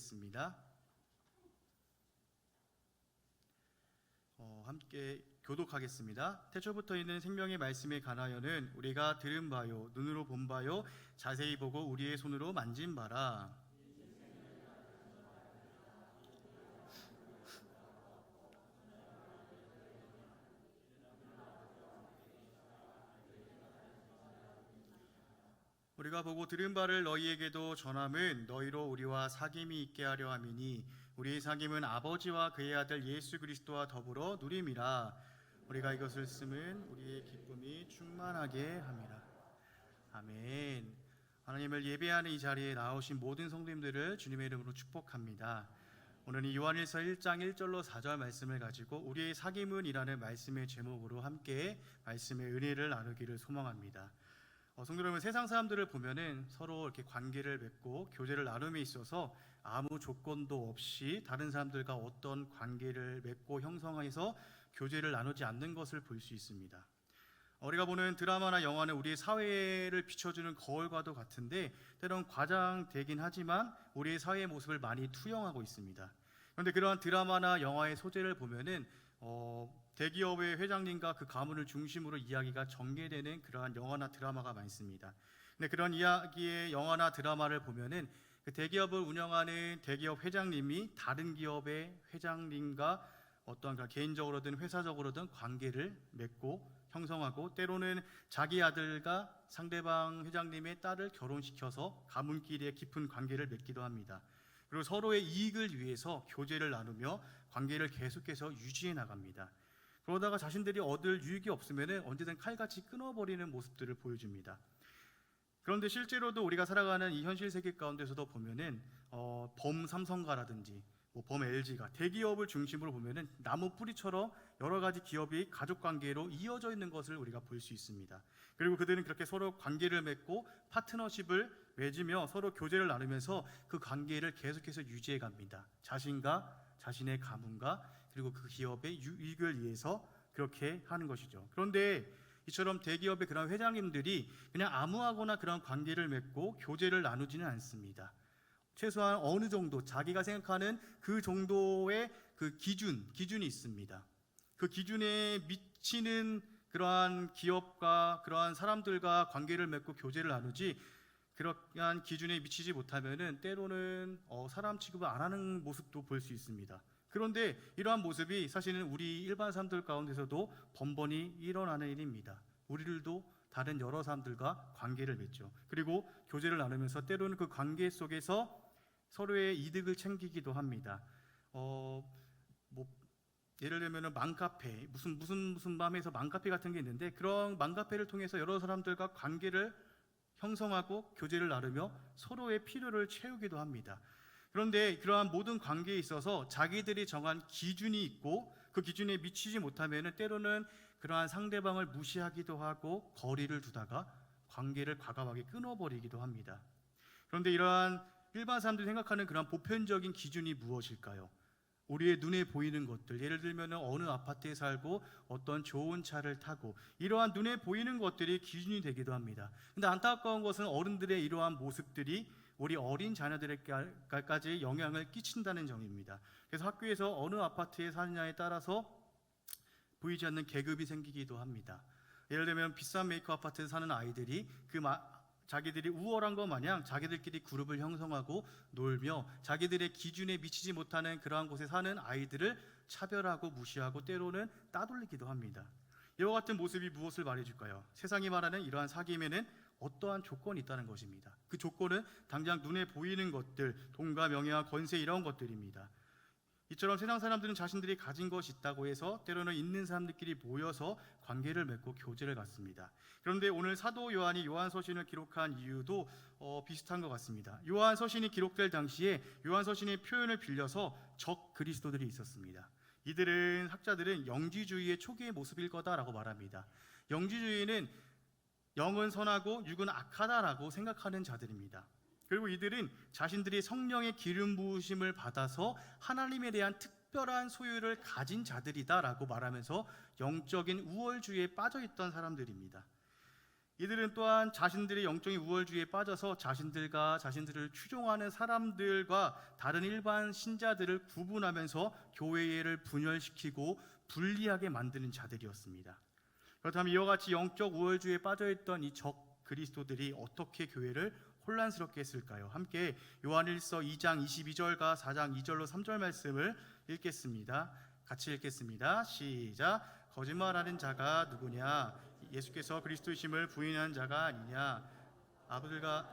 하겠습니다. 함께 교독하겠습니다. 태초부터 있는 생명의 말씀에 관하여는 우리가 들은 바요, 눈으로 본 바요, 자세히 보고 우리의 손으로 만진 바라. 우리가 보고 들은 바를 너희에게도 전함은 너희로 우리와 사귐이 있게 하려 함이니 우리의 사귐은 아버지와 그의 아들 예수 그리스도와 더불어 누림이라. 우리가 이것을 쓰면 우리의 기쁨이 충만하게 함이라. 아멘. 하나님을 예배하는 이 자리에 나오신 모든 성도님들을 주님의 이름으로 축복합니다. 오늘은 요한일서 1장 1절로 4절 말씀을 가지고 우리의 사귐은이라는 말씀의 제목으로 함께 말씀의 은혜를 나누기를 소망합니다. 성도 여러분, 세상 사람들을 보면은 서로 이렇게 관계를 맺고 교제를 나눔에 있어서 아무 조건도 없이 다른 사람들과 어떤 관계를 맺고 형성해서 교제를 나누지 않는 것을 볼 수 있습니다. 우리가 보는 드라마나 영화는 우리의 사회를 비춰주는 거울과도 같은데 때론 과장되긴 하지만 우리의 사회의 모습을 많이 투영하고 있습니다. 그런데 그러한 드라마나 영화의 소재를 보면은 대기업의 회장님과 그 가문을 중심으로 이야기가 전개되는 그러한 영화나 드라마가 많습니다. 근데 그런 이야기의 영화나 드라마를 보면은 그 대기업을 운영하는 대기업 회장님이 다른 기업의 회장님과 어떤 개인적으로든 회사적으로든 관계를 맺고 형성하고 때로는 자기 아들과 상대방 회장님의 딸을 결혼시켜서 가문끼리의 깊은 관계를 맺기도 합니다. 그리고 서로의 이익을 위해서 교제를 나누며 관계를 계속해서 유지해 나갑니다. 그러다가 자신들이 얻을 유익이 없으면 언제든 칼같이 끊어버리는 모습들을 보여줍니다. 그런데 실제로도 우리가 살아가는 이 현실 세계 가운데서도 보면은 범 삼성가라든지 범 LG가 대기업을 중심으로 보면은 나무 뿌리처럼 여러 가지 기업이 가족 관계로 이어져 있는 것을 우리가 볼 수 있습니다. 그리고 그들은 그렇게 서로 관계를 맺고 파트너십을 맺으며 서로 교제를 나누면서 그 관계를 계속해서 유지해 갑니다. 자신과 자신의 가문과 그리고 그 기업의 유익을 위해서 그렇게 하는 것이죠. 그런데 이처럼 대기업의 그런 회장님들이 그냥 아무하거나 그런 관계를 맺고 교제를 나누지는 않습니다. 최소한 어느 정도 자기가 생각하는 그 정도의 그 기준이 있습니다. 그 기준에 미치는 그러한 기업과 그러한 사람들과 관계를 맺고 교제를 나누지, 그러한 기준에 미치지 못하면은 때로는 사람 취급을 안 하는 모습도 볼 수 있습니다. 그런데 이러한 모습이 사실은 우리 일반 사람들 가운데서도 번번이 일어나는 일입니다. 우리들도 다른 여러 사람들과 관계를 맺죠. 그리고 교제를 나누면서 때로는 그 관계 속에서 서로의 이득을 챙기기도 합니다. 예를 들면 맘카페, 무슨 맘에서 맘카페 같은 게 있는데 그런 맘카페를 통해서 여러 사람들과 관계를 형성하고 교제를 나누며 서로의 필요를 채우기도 합니다. 그런데 그러한 모든 관계에 있어서 자기들이 정한 기준이 있고 그 기준에 미치지 못하면 때로는 그러한 상대방을 무시하기도 하고 거리를 두다가 관계를 과감하게 끊어버리기도 합니다. 그런데 이러한 일반 사람들이 생각하는 그런 보편적인 기준이 무엇일까요? 우리의 눈에 보이는 것들, 예를 들면 어느 아파트에 살고 어떤 좋은 차를 타고 이러한 눈에 보이는 것들이 기준이 되기도 합니다. 근데 안타까운 것은 어른들의 이러한 모습들이 우리 어린 자녀들에게까지 영향을 끼친다는 점입니다. 그래서 학교에서 어느 아파트에 사느냐에 따라서 보이지 않는 계급이 생기기도 합니다. 예를 들면 비싼 메이커 아파트에 사는 아이들이 자기들이 우월한 것 마냥 자기들끼리 그룹을 형성하고 놀며 자기들의 기준에 미치지 못하는 그러한 곳에 사는 아이들을 차별하고 무시하고 때로는 따돌리기도 합니다. 이와 같은 모습이 무엇을 말해줄까요? 세상이 말하는 이러한 사귐에는 어떠한 조건이 있다는 것입니다. 그 조건은 당장 눈에 보이는 것들, 돈과 명예와 권세 이런 것들입니다. 이처럼 세상 사람들은 자신들이 가진 것이 있다고 해서 때로는 있는 사람들끼리 모여서 관계를 맺고 교제를 갖습니다. 그런데 오늘 사도 요한이 요한서신을 기록한 이유도 비슷한 것 같습니다. 요한서신이 기록될 당시에 요한서신의 표현을 빌려서 적 그리스도들이 있었습니다. 이들은 학자들은 영지주의의 초기의 모습일 거다라고 말합니다. 영지주의는 영은 선하고 육은 악하다라고 생각하는 자들입니다. 그리고 이들은 자신들이 성령의 기름 부으심을 받아서 하나님에 대한 특별한 소유를 가진 자들이다라고 말하면서 영적인 우월주의에 빠져있던 사람들입니다. 이들은 또한 자신들의 영적인 우월주의에 빠져서 자신들과 자신들을 추종하는 사람들과 다른 일반 신자들을 구분하면서 교회를 분열시키고 분리하게 만드는 자들이었습니다. 그렇다면 이와 같이 영적 우월주의에 빠져있던 이 적 그리스도들이 어떻게 교회를 혼란스럽게 했을까요? 함께 요한일서 2장 22절과 4장 2절로 3절 말씀을 읽겠습니다. 같이 읽겠습니다. 시작. 거짓말하는 자가 누구냐? 예수께서 그리스도이심을 부인한 자가 아니냐? 아버들과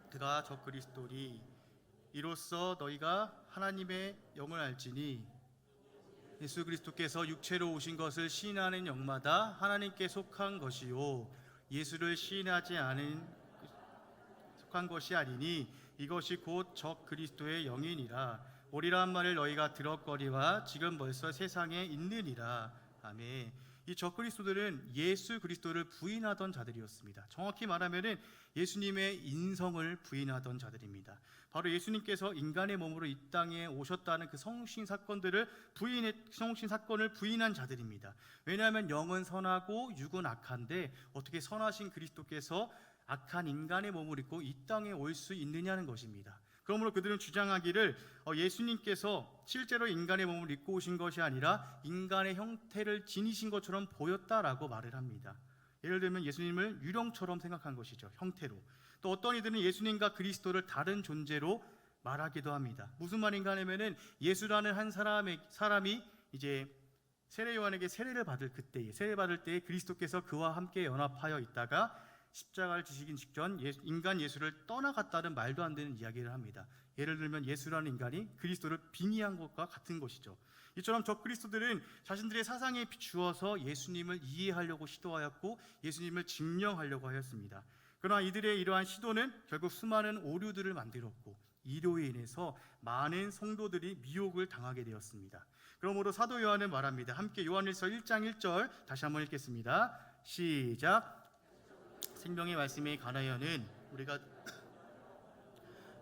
그가 적 그리스도니 이로써 너희가 하나님의 영을 알지니 예수 그리스도께서 육체로 오신 것을 시인하는 영마다 하나님께 속한 것이요 예수를 시인하지 않은 속한 것이 아니니 이것이 곧 적 그리스도의 영이니라. 오리란 말을 너희가 들었거니와 지금 벌써 세상에 있느니라. 아멘. 이 적 그리스도들은 예수 그리스도를 부인하던 자들이었습니다. 정확히 말하면은 예수님의 인성을 부인하던 자들입니다. 바로 예수님께서 인간의 몸으로 이 땅에 오셨다는 그 성신 사건을 부인한 자들입니다. 왜냐하면 영은 선하고 육은 악한데 어떻게 선하신 그리스도께서 악한 인간의 몸을 입고 이 땅에 올 수 있느냐는 것입니다. 그러므로 그들은 주장하기를 예수님께서 실제로 인간의 몸을 입고 오신 것이 아니라 인간의 형태를 지니신 것처럼 보였다라고 말을 합니다. 예를 들면 예수님을 유령처럼 생각한 것이죠. 형태로. 또 어떤 이들은 예수님과 그리스도를 다른 존재로 말하기도 합니다. 무슨 말인가 하면은 예수라는 한 사람이 이제 세례 요한에게 세례를 받을 때에 그리스도께서 그와 함께 연합하여 있다가 십자가를 지시기 직전 인간 예수를 떠나갔다는 말도 안 되는 이야기를 합니다. 예를 들면 예수라는 인간이 그리스도를 빙의한 것과 같은 것이죠. 이처럼 적 그리스도들은 자신들의 사상에 비추어서 예수님을 이해하려고 시도하였고 예수님을 증명하려고 하였습니다. 그러나 이들의 이러한 시도는 결국 수많은 오류들을 만들었고 이로 인해서 많은 성도들이 미혹을 당하게 되었습니다. 그러므로 사도 요한은 말합니다. 함께 요한일서 1장 1절 다시 한번 읽겠습니다. 시작. 생명의 말씀에 관하여는 우리가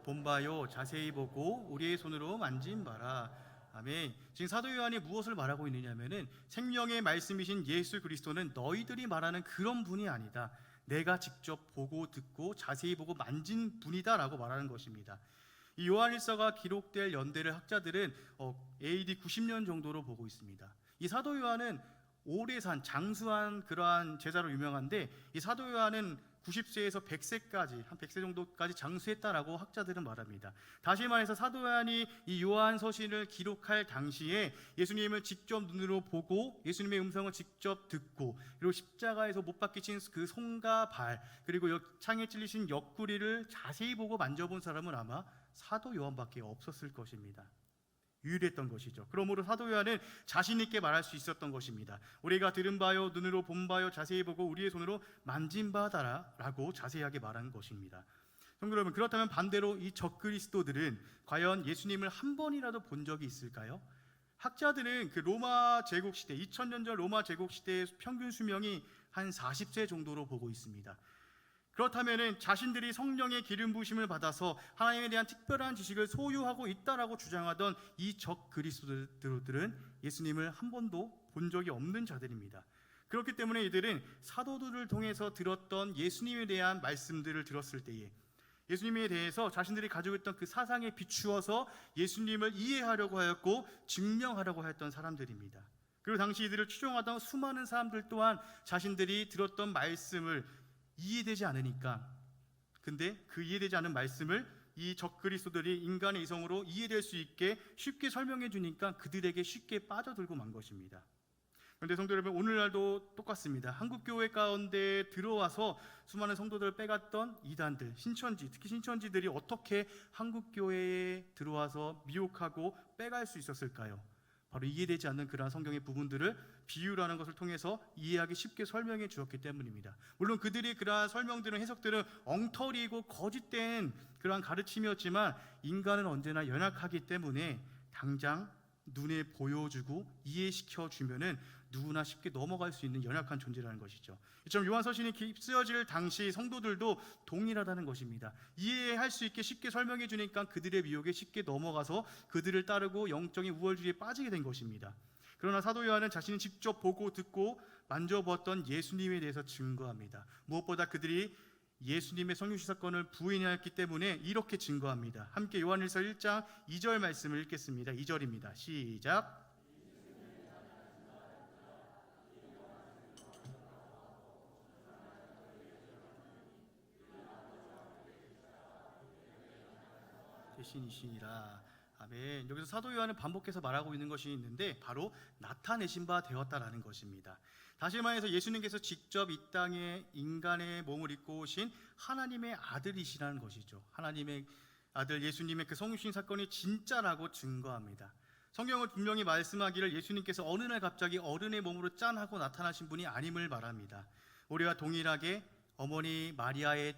본바요 자세히 보고 우리의 손으로 만진 바라. 아멘. 지금 사도 요한이 무엇을 말하고 있느냐면은 생명의 말씀이신 예수 그리스도는 너희들이 말하는 그런 분이 아니다. 내가 직접 보고 듣고 자세히 보고 만진 분이다라고 말하는 것입니다. 이 요한일서가 기록될 연대를 학자들은 AD 90년 정도로 보고 있습니다. 이 사도 요한은 오래 장수한 그러한 제자로 유명한데 이 사도 요한은 90세에서 100세까지 한 100세 정도까지 장수했다라고 학자들은 말합니다. 다시 말해서 사도 요한이 이 요한 서신을 기록할 당시에 예수님을 직접 눈으로 보고 예수님의 음성을 직접 듣고 그리고 십자가에서 못 박히신 그 손과 발 그리고 창에 찔리신 옆구리를 자세히 보고 만져본 사람은 아마 사도 요한밖에 없었을 것입니다. 유일했던 것이죠. 그러므로 사도 요한은 자신 있게 말할 수 있었던 것입니다. 우리가 들은 바요 눈으로 본 바요 자세히 보고 우리의 손으로 만진 바다라고 자세하게 말한 것입니다. 성도 여러분, 그렇다면 반대로 이 적그리스도들은 과연 예수님을 한 번이라도 본 적이 있을까요? 학자들은 그 로마 제국 시대 2000년 전 로마 제국 시대의 평균 수명이 한 40세 정도로 보고 있습니다. 그렇다면 자신들이 성령의 기름 부으심을 받아서 하나님에 대한 특별한 지식을 소유하고 있다라고 주장하던 이 적 그리스도들은 예수님을 한 번도 본 적이 없는 자들입니다. 그렇기 때문에 이들은 사도들을 통해서 들었던 예수님에 대한 말씀들을 들었을 때에 예수님에 대해서 자신들이 가지고 있던 그 사상에 비추어서 예수님을 이해하려고 하였고 증명하려고 하였던 사람들입니다. 그리고 당시 이들을 추종하던 수많은 사람들 또한 자신들이 들었던 말씀을 이해되지 않으니까 근데 그 이해되지 않은 말씀을 이 적그리스도들이 인간의 이성으로 이해될 수 있게 쉽게 설명해 주니까 그들에게 쉽게 빠져들고 만 것입니다. 그런데 성도 여러분, 오늘날도 똑같습니다. 한국교회 가운데 들어와서 수많은 성도들을 빼갔던 이단들, 특히 신천지들이 어떻게 한국교회에 들어와서 미혹하고 빼갈 수 있었을까요? 바로 이해되지 않는 그러한 성경의 부분들을 비유라는 것을 통해서 이해하기 쉽게 설명해 주었기 때문입니다. 물론 그들이 그러한 설명들은 해석들은 엉터리이고 거짓된 그러한 가르침이었지만 인간은 언제나 연약하기 때문에 당장 눈에 보여주고 이해시켜 주면은 누구나 쉽게 넘어갈 수 있는 연약한 존재라는 것이죠. 이처럼 요한서신이 쓰여질 당시 성도들도 동일하다는 것입니다. 이해할 수 있게 쉽게 설명해 주니까 그들의 미혹에 쉽게 넘어가서 그들을 따르고 영적인 우월주의에 빠지게 된 것입니다. 그러나 사도 요한은 자신이 직접 보고 듣고 만져보았던 예수님에 대해서 증거합니다. 무엇보다 그들이 예수님의 성육신 사건을 부인하였기 때문에 이렇게 증거합니다. 함께 요한일서 1장 2절 말씀을 읽겠습니다. 2절입니다. 시작. 대신이시니라. 아멘. 여기서 사도 요한은 반복해서 말하고 있는 것이 있는데 바로 나타내신 바 되었다라는 것입니다. 다시 말해서 예수님께서 직접 이 땅에 인간의 몸을 입고 오신 하나님의 아들이시라는 것이죠. 하나님의 아들 예수님의 그 성육신 사건이 진짜라고 증거합니다. 성경은 분명히 말씀하기를 예수님께서 어느 날 갑자기 어른의 몸으로 짠 하고 나타나신 분이 아님을 말합니다. 우리와 동일하게 어머니 마리아의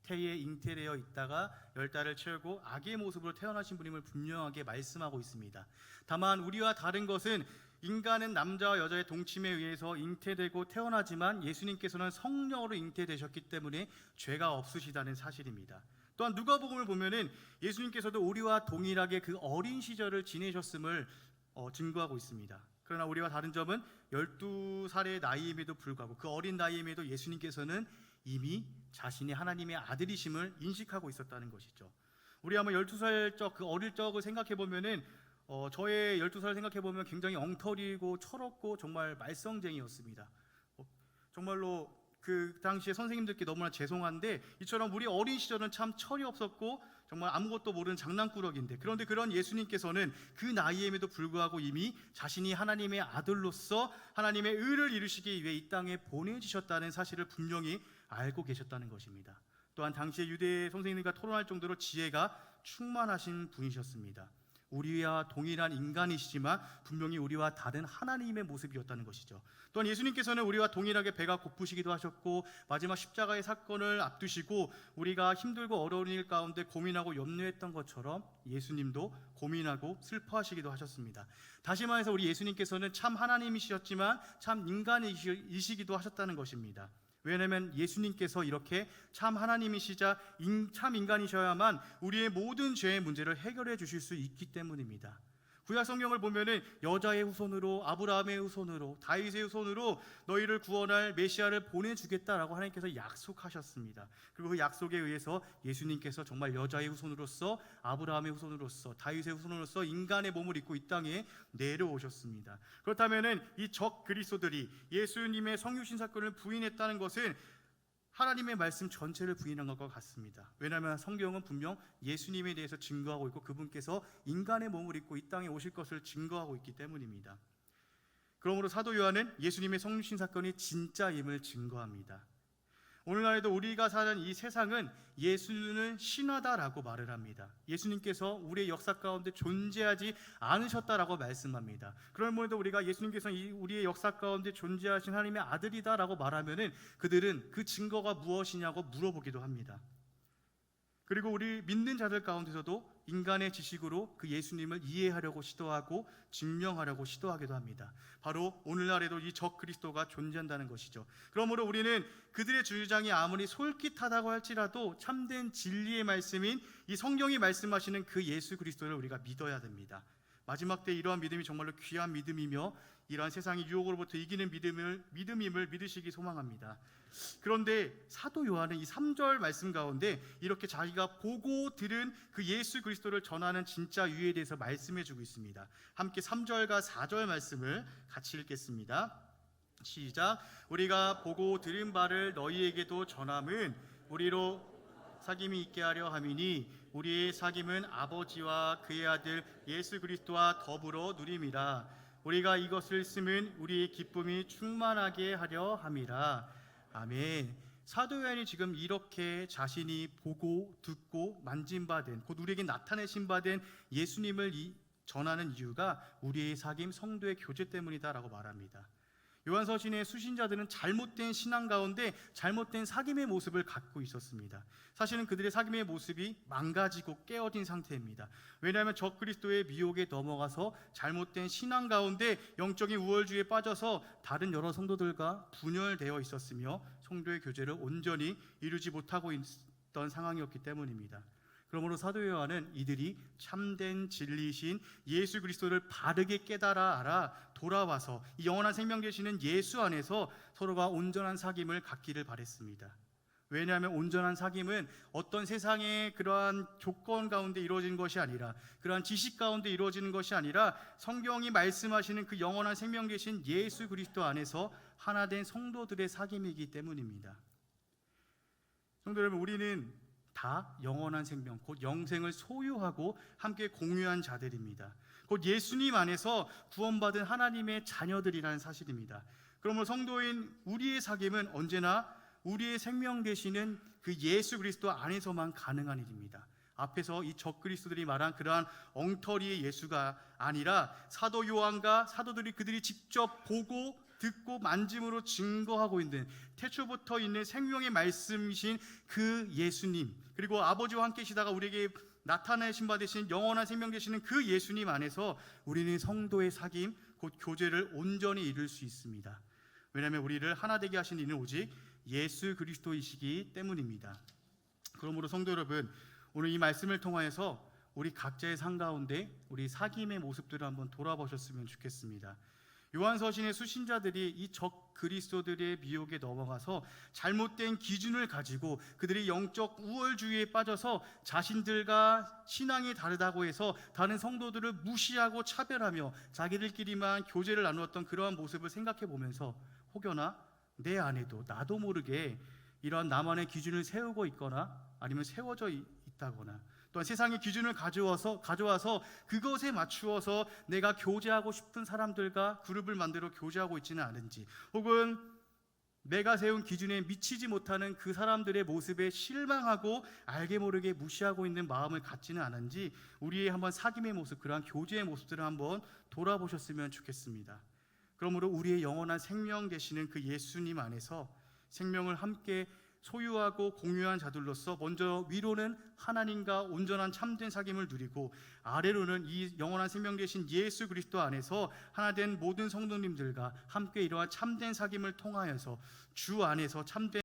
태에 잉태되어 있다가 10달을 채우고 아기의 모습으로 태어나신 분임을 분명하게 말씀하고 있습니다. 다만 우리와 다른 것은 인간은 남자와 여자의 동침에 의해서 잉태되고 태어나지만 예수님께서는 성령으로 잉태되셨기 때문에 죄가 없으시다는 사실입니다. 또한 누가복음을 보면은 예수님께서도 우리와 동일하게 그 어린 시절을 지내셨음을 증거하고 있습니다. 그러나 우리와 다른 점은 12살의 나이임에도 불구하고 그 어린 나이임에도 예수님께서는 이미 자신이 하나님의 아들이심을 인식하고 있었다는 것이죠. 우리 한번 12살 적 그 어릴 적을 생각해 보면은 저의 12살 생각해 보면 굉장히 엉터리고 철없고 정말 말썽쟁이였습니다. 정말로 그 당시에 선생님들께 너무나 죄송한데 이처럼 우리 어린 시절은 참 철이 없었고 정말 아무것도 모르는 장난꾸러기인데, 그런데 그런 예수님께서는 그 나이임에도 불구하고 이미 자신이 하나님의 아들로서 하나님의 의를 이루시기 위해 이 땅에 보내주셨다는 사실을 분명히 알고 계셨다는 것입니다. 또한 당시에 유대 선생님과 토론할 정도로 지혜가 충만하신 분이셨습니다. 우리와 동일한 인간이시지만 분명히 우리와 다른 하나님의 모습이었다는 것이죠. 또한 예수님께서는 우리와 동일하게 배가 고프시기도 하셨고 마지막 십자가의 사건을 앞두시고 우리가 힘들고 어려운 일 가운데 고민하고 염려했던 것처럼 예수님도 고민하고 슬퍼하시기도 하셨습니다. 다시 말해서 우리 예수님께서는 참 하나님이셨지만 참 인간이시기도 하셨다는 것입니다. 왜냐하면 예수님께서 이렇게 참 하나님이시자 참 인간이셔야만 우리의 모든 죄의 문제를 해결해 주실 수 있기 때문입니다. 구약 성경을 보면은 여자의 후손으로, 아브라함의 후손으로, 다윗의 후손으로 너희를 구원할 메시아를 보내주겠다라고 하나님께서 약속하셨습니다. 그리고 그 약속에 의해서 예수님께서 정말 여자의 후손으로서, 아브라함의 후손으로서, 다윗의 후손으로서 인간의 몸을 입고 이 땅에 내려오셨습니다. 그렇다면은 이 적 그리스도들이 예수님의 성육신 사건을 부인했다는 것은 하나님의 말씀 전체를 부인한 것과 같습니다. 왜냐하면 성경은 분명 예수님에 대해서 증거하고 있고 그분께서 인간의 몸을 입고 이 땅에 오실 것을 증거하고 있기 때문입니다. 그러므로 사도 요한은 예수님의 성육신 사건이 진짜임을 증거합니다. 오늘날에도 우리가 사는 이 세상은 예수는 신화다라고 말을 합니다. 예수님께서 우리의 역사 가운데 존재하지 않으셨다라고 말씀합니다. 그러므로 우리가 예수님께서 우리의 역사 가운데 존재하신 하나님의 아들이다라고 말하면은 그들은 그 증거가 무엇이냐고 물어보기도 합니다. 그리고 우리 믿는 자들 가운데서도 인간의 지식으로 그 예수님을 이해하려고 시도하고 증명하려고 시도하기도 합니다. 바로 오늘날에도 이 적 그리스도가 존재한다는 것이죠. 그러므로 우리는 그들의 주장이 아무리 솔깃하다고 할지라도 참된 진리의 말씀인 이 성경이 말씀하시는 그 예수 그리스도를 우리가 믿어야 됩니다. 마지막 때 이러한 믿음이 정말로 귀한 믿음이며 이러한 세상의 유혹으로부터 이기는 믿음임을 믿으시기 소망합니다. 그런데 사도 요한은 이 3절 말씀 가운데 이렇게 자기가 보고 들은 그 예수 그리스도를 전하는 진짜 유에 대해서 말씀해주고 있습니다. 함께 3절과 4절 말씀을 같이 읽겠습니다. 시작. 우리가 보고 들은 바를 너희에게도 전함은 우리로 사귐이 있게 하려 함이니 우리의 사귐은 아버지와 그의 아들 예수 그리스도와 더불어 누림이라. 우리가 이것을 쓰면 우리의 기쁨이 충만하게 하려 함이라. 아멘. 사도 요한이 지금 이렇게 자신이 보고 듣고 만진 바 된, 곧 우리에게 나타내신 바 된 예수님을 전하는 이유가 우리의 사귐 성도의 교제 때문이다라고 말합니다. 요한서신의 수신자들은 잘못된 신앙 가운데 잘못된 사귐의 모습을 갖고 있었습니다. 사실은 그들의 사귐의 모습이 망가지고 깨어진 상태입니다. 왜냐하면 적 그리스도의 미혹에 넘어가서 잘못된 신앙 가운데 영적인 우월주의에 빠져서 다른 여러 성도들과 분열되어 있었으며 성도의 교제를 온전히 이루지 못하고 있던 상황이었기 때문입니다. 그러므로 사도 요한은 이들이 참된 진리이신 예수 그리스도를 바르게 깨달아 알아 돌아와서 이 영원한 생명 되시는 예수 안에서 서로가 온전한 사귐을 갖기를 바랬습니다. 왜냐하면 온전한 사귐은 어떤 세상의 그러한 조건 가운데 이루어지는 것이 아니라, 그러한 지식 가운데 이루어지는 것이 아니라 성경이 말씀하시는 그 영원한 생명 되신 예수 그리스도 안에서 하나된 성도들의 사귐이기 때문입니다. 성도 여러분, 우리는 다 영원한 생명, 곧 영생을 소유하고 함께 공유한 자들입니다. 곧 예수님 안에서 구원받은 하나님의 자녀들이라는 사실입니다. 그러므로 성도인 우리의 사귐은 언제나 우리의 생명 되시는 그 예수 그리스도 안에서만 가능한 일입니다. 앞에서 이 적그리스도들이 말한 그러한 엉터리의 예수가 아니라 사도 요한과 사도들이 그들이 직접 보고 듣고 만짐으로 증거하고 있는 태초부터 있는 생명의 말씀이신 그 예수님, 그리고 아버지와 함께 계시다가 우리에게 나타내신 바 되신 영원한 생명 되시는 그 예수님 안에서 우리는 성도의 사귐, 곧 교제를 온전히 이룰 수 있습니다. 왜냐하면 우리를 하나 되게 하신 이는 오직 예수 그리스도이시기 때문입니다. 그러므로 성도 여러분, 오늘 이 말씀을 통하여서 우리 각자의 삶 가운데 우리 사귐의 모습들을 한번 돌아보셨으면 좋겠습니다. 요한서신의 수신자들이 이 적그리스도들의 미혹에 넘어가서 잘못된 기준을 가지고 그들이 영적 우월주의에 빠져서 자신들과 신앙이 다르다고 해서 다른 성도들을 무시하고 차별하며 자기들끼리만 교제를 나누었던 그러한 모습을 생각해 보면서 혹여나 내 안에도 나도 모르게 이러한 나만의 기준을 세우고 있거나 아니면 세워져 있다거나, 또한 세상의 기준을 가져와서 그것에 맞추어서 내가 교제하고 싶은 사람들과 그룹을 만들어 교제하고 있지는 않은지, 혹은 내가 세운 기준에 미치지 못하는 그 사람들의 모습에 실망하고 알게 모르게 무시하고 있는 마음을 갖지는 않은지, 우리의 한번 사귐의 모습, 그러한 교제의 모습들을 한번 돌아보셨으면 좋겠습니다. 그러므로 우리의 영원한 생명 되시는 그 예수님 안에서 생명을 함께 소유하고 공유한 자들로서 먼저 위로는 하나님과 온전한 참된 사귐을 누리고, 아래로는 이 영원한 생명 되신 예수 그리스도 안에서 하나된 모든 성도님들과 함께 이러한 참된 사귐을 통하여서 주 안에서 참된